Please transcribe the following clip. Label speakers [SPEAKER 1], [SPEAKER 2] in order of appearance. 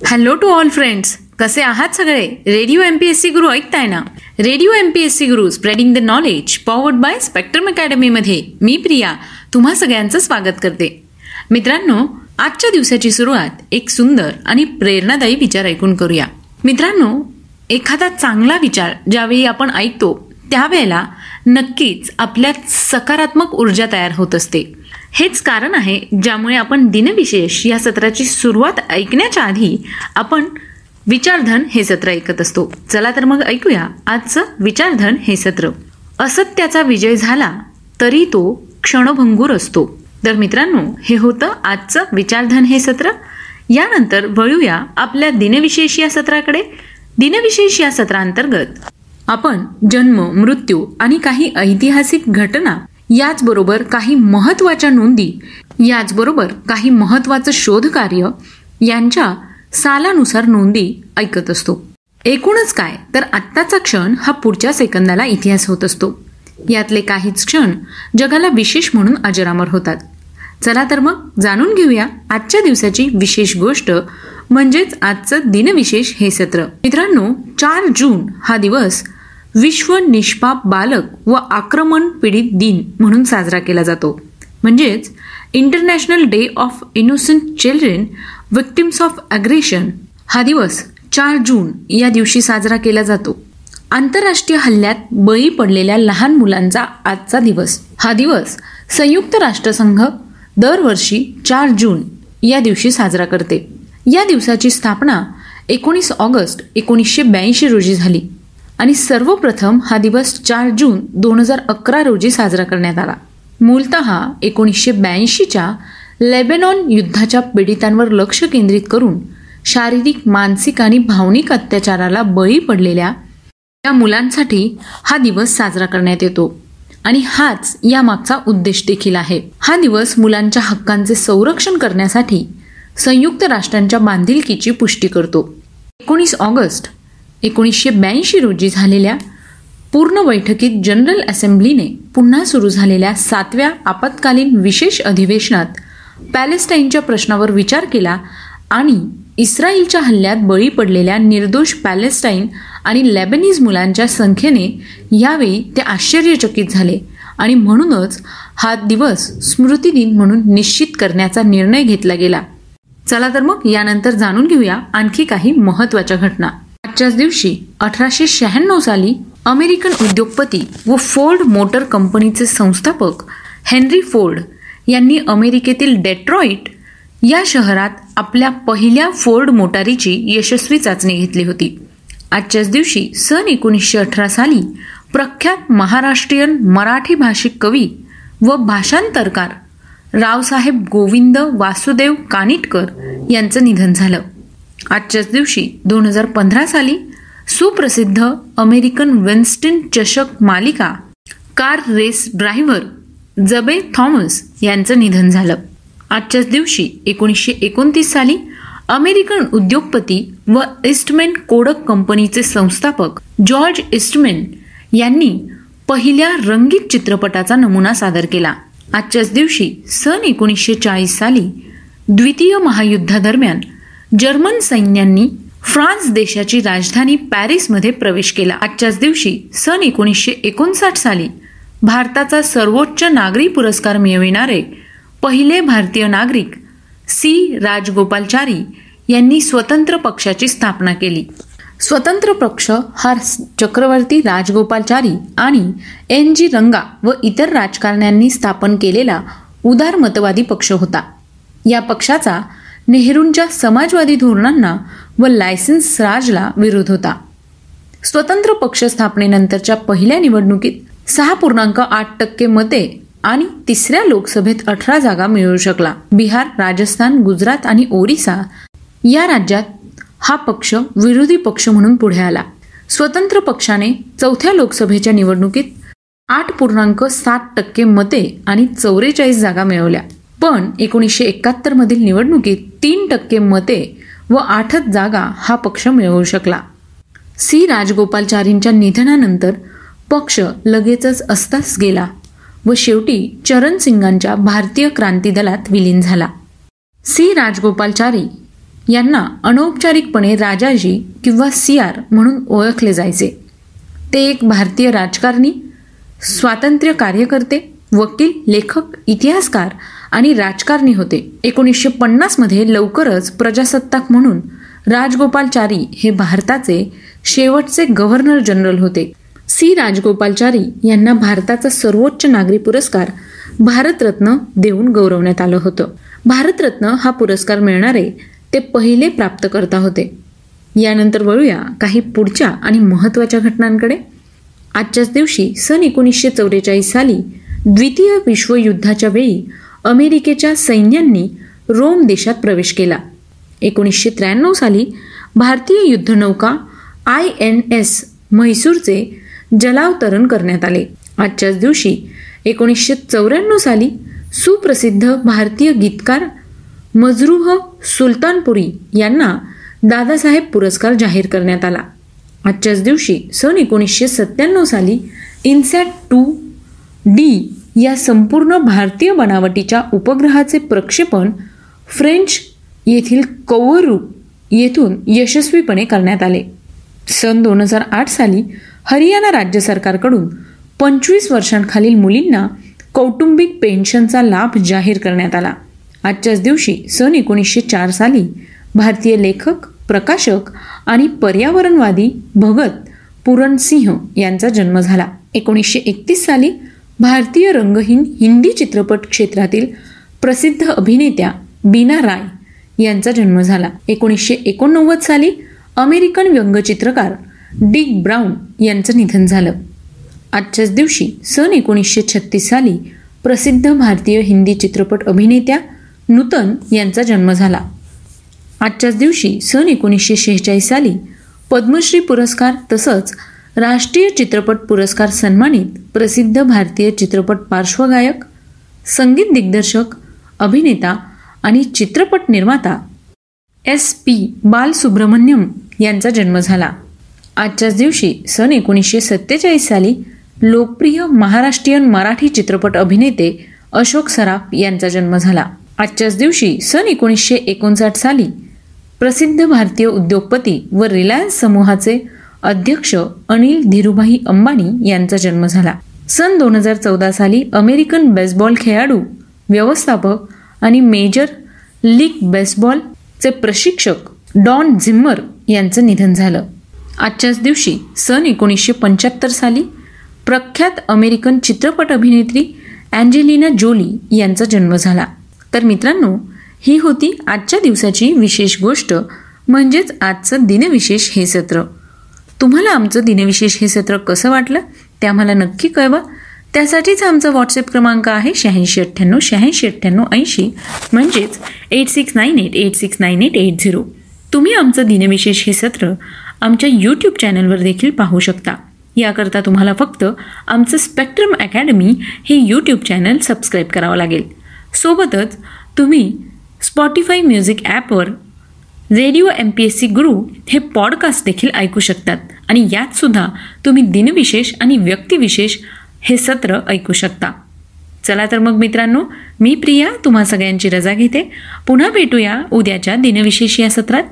[SPEAKER 1] Hello to all friends, कसे आहात सगळे? रेडिओ MPSC गुरु ऐकताय ना? Radio MPSC Guru spreading the knowledge powered by spectrum academy मध्ये मी प्रिया तुम्हा सगळ्यांचं स्वागत करते. मित्रांनो, आजच्या दिवसाची सुरुवात एक सुंदर आणि प्रेरणादायी विचार ऐकून करूया. मित्रांनो, एखादा चांगला विचार ज्यावेळी आपण ऐकतो त्यावेळेला नक्कीच आपल्यात सकारात्मक ऊर्जा तयार होत असते. हेच कारण आहे ज्यामुळे आपण दिनविशेष या सत्राची सुरुवात ऐकण्याच्या आधी आपण विचारधन हे सत्र ऐकत असतो. चला तर मग ऐकूया आजचं विचारधन हे सत्र. असत्याचा विजय झाला तरी तो क्षणभंगूर असतो. तर मित्रांनो, हे होतं आजचं विचारधन हे सत्र. यानंतर वळूया आपल्या दिनविशेष या सत्राकडे. दिनविशेष या सत्रांतर्गत आपण जन्म, मृत्यू आणि काही ऐतिहासिक घटना, याचबरोबर काही महत्त्वाच्या नोंदी, याचबरोबर काही महत्त्वाचं शोधकार्य यांच्या सालानुसार नोंदी ऐकत असतो. एकूणच काय तर आत्ताचा क्षण हा पुढच्या सेकंदाला इतिहास होत असतो. यातले काहीच क्षण जगाला विशेष म्हणून अजरामर होतात. चला तर मग जाणून घेऊया आजच्या दिवसाची विशेष गोष्ट म्हणजेच आजचं दिनविशेष हे सत्र. मित्रांनो, 4 जून हा दिवस विश्व निष्पाप बालक व आक्रमण पीडित दिन म्हणून साजरा केला जातो. म्हणजेच international day of innocent children victims of aggression हा दिवस 4 जून या दिवशी साजरा केला जातो. आंतरराष्ट्रीय हल्ल्यात बळी पडलेल्या लहान मुलांचा आजचा दिवस. हा दिवस संयुक्त राष्ट्रसंघ दरवर्षी 4 जून या दिवशी साजरा करते. या दिवसाची स्थापना 19 ऑगस्ट 1982 रोजी झाली आणि सर्वप्रथम हा दिवस 4 जून 2011 रोजी साजरा करण्यात आला. मूलतः 1982च्या लेबेनॉन युद्धाच्या पीडितांवर लक्ष केंद्रित करून शारीरिक, मानसिक आणि भावनिक अत्याचाराला बळी पडलेल्या या मुलांसाठी हा दिवस साजरा करण्यात येतो आणि हाच यामागचा उद्देश देखील आहे. हा दिवस मुलांच्या हक्कांचे संरक्षण करण्यासाठी संयुक्त राष्ट्रांच्या बांधिलकीची पुष्टी करतो. 19 ऑगस्ट 1982 रोजी झालेल्या पूर्ण बैठकीत जनरल असेंब्लीने पुन्हा सुरू झालेल्या 7व्या आपत्कालीन विशेष अधिवेशनात पॅलेस्टाईनच्या प्रश्नावर विचार केला आणि इस्रायलच्या हल्ल्यात बळी पडलेल्या निर्दोष पॅलेस्टाईन आणि लेबनीज मुलांच्या संख्येने यावेळी ते आश्चर्यचकित झाले आणि म्हणूनच हा दिवस स्मृती दिन म्हणून निश्चित करण्याचा निर्णय घेतला गेला. चला तर मग यानंतर जाणून घेऊया आणखी काही महत्त्वाच्या घटना. आजच्याच दिवशी 1896 साली अमेरिकन उद्योगपती व फोर्ड मोटर कंपनीचे संस्थापक हेनरी फोर्ड यांनी अमेरिकेतील डेट्रॉईट या शहरात आपल्या पहिल्या फोर्ड मोटारीची यशस्वी चाचणी घेतली होती. आजच्याच दिवशी सन 1918 साली प्रख्यात महाराष्ट्रीयन मराठी भाषिक कवी व भाषांतरकार रावसाहेब गोविंद वासुदेव कानिटकर यांचं निधन झालं. आजच्याच दिवशी 2015 साली सुप्रसिद्ध अमेरिकन विन्स्टन चषक मालिका कार रेस ड्रायव्हर जबे थॉमस यांचं निधन झालं. आजच्याच दिवशी 1929 साली अमेरिकन उद्योगपती व ईस्टमॅन कोडक कंपनीचे संस्थापक जॉर्ज ईस्टमॅन यांनी पहिल्या रंगीत चित्रपटाचा नमुना सादर केला. आजच्याच दिवशी सन 1940 साली द्वितीय महायुद्धादरम्यान जर्मन सैन्यांनी फ्रान्स देशाची राजधानी पॅरिसमध्ये प्रवेश केला. आजच्याच दिवशी सन 1959 साली भारताचा सर्वोच्च नागरी पुरस्कार मिळविणारे पहिले भारतीय नागरिक सी राजगोपालचारी यांनी स्वतंत्र पक्षाची स्थापना केली. स्वतंत्र पक्ष हा चक्रवर्ती राजगोपालचारी आणि NG रंगा व इतर राजकारण्यांनी स्थापन केलेला उदारमतवादी पक्ष होता. या पक्षाचा नेहरूंच्या समाजवादी धोरणांना व लायसन्स राजला विरोध होता. स्वतंत्र पक्ष स्थापनेनंतरच्या पहिल्या निवडणुकीत 6.8% मते आणि तिसऱ्या लोकसभेत 18 जागा मिळवू शकला. बिहार, राजस्थान, गुजरात आणि ओरिसा या राज्यात हा पक्ष विरोधी पक्ष म्हणून पुढे आला. स्वतंत्र पक्षाने चौथ्या लोकसभेच्या निवडणुकीत 8.7% मते आणि 44 जागा मिळवल्या. पण 1971 मधील निवडणुकीत 3% मते व 8 जागा हा पक्ष मिळवू शकला. सी राजगोपालचारींच्या निधनानंतर पक्ष लगेचच अस्तास गेला व शेवटी चरण सिंगांच्या भारतीय क्रांती दलात विलीन झाला. सी राजगोपालचारी यांना अनौपचारिकपणे राजाजी किंवा CR म्हणून ओळखले जायचे. ते एक भारतीय राजकारणी, स्वातंत्र्य कार्यकर्ते, वकील, लेखक, इतिहासकार आणि राजकारणी होते. 1950 मध्ये लवकरच प्रजासत्ताक म्हणून राजगोपालाचारी हे भारताचे शेवटचे गव्हर्नर जनरल होते. राजगोपालाचारी यांना भारताचा सर्वोच्च नागरी पुरस्कार भारतरत्न देऊन गौरवण्यात आलं होतं. भारतरत्न हा पुरस्कार मिळणारे ते पहिले प्राप्तकर्ता होते. यानंतर वळूया काही पुढच्या आणि महत्त्वाच्या घटनांकडे. आजच्याच दिवशी सन 1944 साली द्वितीय विश्वयुद्धाच्या वेळी अमेरिकेच्या सैन्यांनी रोम देशात प्रवेश केला. 1993 साली भारतीय युद्धनौका INS म्हैसूरचे जलावतरण करण्यात आले. आजच्याच दिवशी 1994 साली सुप्रसिद्ध भारतीय गीतकार मजरूह सुलतानपुरी यांना दादासाहेब पुरस्कार जाहीर करण्यात आला. आजच्याच दिवशी सन 1997 साली INSAT-2D या संपूर्ण भारतीय बनावटीच्या उपग्रहाचे प्रक्षेपण फ्रेंच येथील कौरू येथून यशस्वीपणे करण्यात आले. सन 2008 साली हरियाणा राज्य सरकारकडून 25 वर्षांखालील मुलींना कौटुंबिक पेन्शनचा लाभ जाहीर करण्यात आला. आजच्याच दिवशी सन 1904 साली भारतीय लेखक, प्रकाशक आणि पर्यावरणवादी भगत पूरण सिंह यांचा जन्म झाला. 1931 साली भारतीय रंगहीन हिंदी चित्रपट क्षेत्रातील प्रसिद्ध अभिनेत्या बीना राय यांचा जन्म झाला. 1989 साली अमेरिकन व्यंगचित्रकार डिक ब्राउन यांचं निधन झालं. आजच्याच दिवशी सन 1936 साली प्रसिद्ध भारतीय हिंदी चित्रपट अभिनेत्या नूतन यांचा जन्म झाला. आजच्याच दिवशी सन 1946 साली पद्मश्री पुरस्कार तसंच राष्ट्रीय चित्रपट पुरस्कार सन्मानित प्रसिद्ध भारतीय चित्रपट पार्श्वगायक, संगीत दिग्दर्शक, अभिनेता आणि चित्रपट निर्माता SP बालसुब्रमण्यम यांचा जन्म झाला. आजच्याच दिवशी सन 1947 साली लोकप्रिय महाराष्ट्रीयन मराठी चित्रपट अभिनेते अशोक सराफ यांचा जन्म झाला. आजच्याच दिवशी सन 1959 साली प्रसिद्ध भारतीय उद्योगपती व रिलायन्स समूहाचे अध्यक्ष अनिल धीरूभाई अंबानी यांचा जन्म झाला. सन 2014 साली अमेरिकन बेसबॉल खेळाडू, व्यवस्थापक आणि मेजर लीग बेसबॉलचे प्रशिक्षक डॉन झिम्मर यांचं निधन झालं. आजच्याच दिवशी सन 1975 साली प्रख्यात अमेरिकन चित्रपट अभिनेत्री अँजेलिना जोली यांचा जन्म झाला. तर मित्रांनो, ही होती आजच्या दिवसाची विशेष गोष्ट, म्हणजेच आजचं दिनविशेष हे सत्र. तुम्हाला आमचं दिनविशेष हे सत्र कसं वाटलं ते आम्हाला नक्की कळवा. त्यासाठीच आमचा व्हॉट्सअप क्रमांक आहे 8698 म्हणजेच 8698869880. तुम्ही आमचं दिनविशेष हे सत्र आमच्या यूट्यूब चॅनलवर देखील पाहू शकता. याकरता तुम्हाला फक्त आमचं स्पेक्ट्रम अकॅडमी हे यूट्यूब चॅनल सबस्क्राईब करावं लागेल. सोबतच तुम्ही स्पॉटिफाय म्युझिक ॲपवर रेडिओ MPSC गुरु हे पॉडकास्ट देखील ऐकू शकतात आणि यात सुद्धा तुम्ही दिनविशेष आणि व्यक्तिविशेष हे सत्र ऐकू शकता. चला तर मग मित्रांनो, मी प्रिया तुम्हा सगळ्यांची रजा घेते. पुन्हा भेटूया उद्याच्या दिनविशेष या सत्रात.